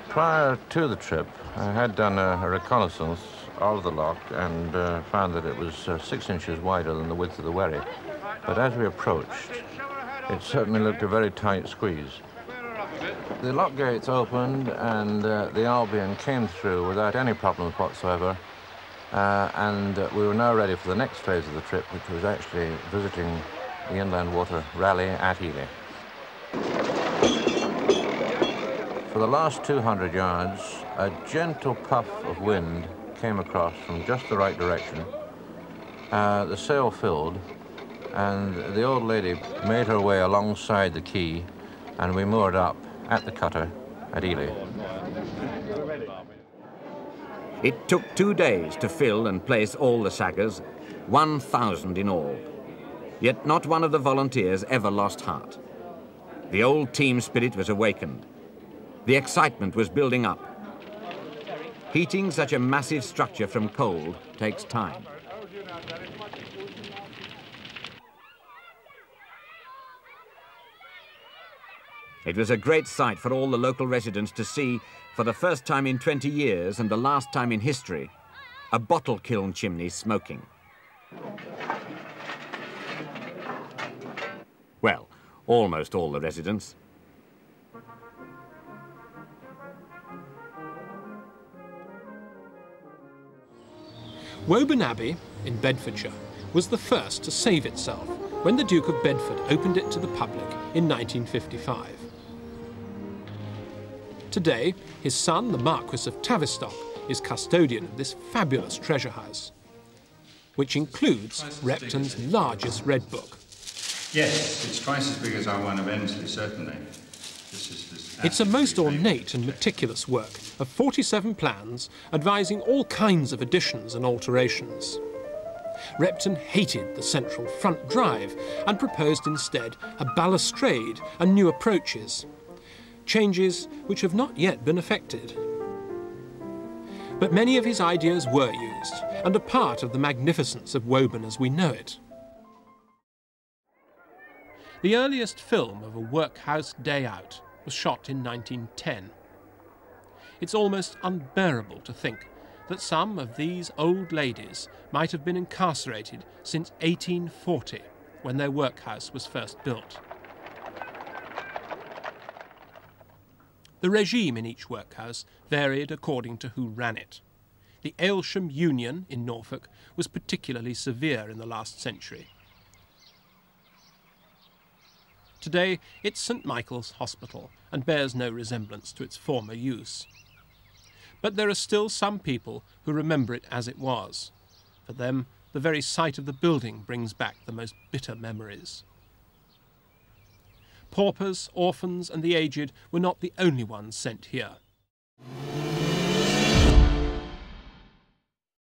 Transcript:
Prior to the trip, I had done a reconnaissance of the lock and found that it was 6 inches wider than the width of the wherry. But as we approached, it certainly looked a very tight squeeze. The lock gates opened and the Albion came through without any problems whatsoever. And we were now ready for the next phase of the trip, which was actually visiting the inland water rally at Ely. For the last 200 yards, a gentle puff of wind came across from just the right direction. The sail filled, and the old lady made her way alongside the quay, and we moored up at the cutter at Ely. It took 2 days to fill and place all the Saggars, 1,000 in all. Yet not one of the volunteers ever lost heart. The old team spirit was awakened. The excitement was building up. Heating such a massive structure from cold takes time. It was a great sight for all the local residents to see, for the first time in 20 years and the last time in history, a bottle kiln chimney smoking. Well, almost all the residents. Woburn Abbey in Bedfordshire was the first to save itself when the Duke of Bedford opened it to the public in 1955. Today, his son, the Marquis of Tavistock, is custodian of this fabulous treasure house, which includes Repton's largest red book. Yes, it's twice as big as our one of Ensley, certainly. It's a most ornate and meticulous work of 47 plans advising all kinds of additions and alterations. Repton hated the central front drive and proposed instead a balustrade and new approaches, changes which have not yet been effected. But many of his ideas were used and are part of the magnificence of Woburn as we know it. The earliest film of a workhouse day out was shot in 1910. It's almost unbearable to think that some of these old ladies might have been incarcerated since 1840, when their workhouse was first built. The regime in each workhouse varied according to who ran it. The Aylsham Union in Norfolk was particularly severe in the last century. Today, it's St. Michael's Hospital and bears no resemblance to its former use. But there are still some people who remember it as it was. For them, the very sight of the building brings back the most bitter memories. Paupers, orphans and the aged were not the only ones sent here.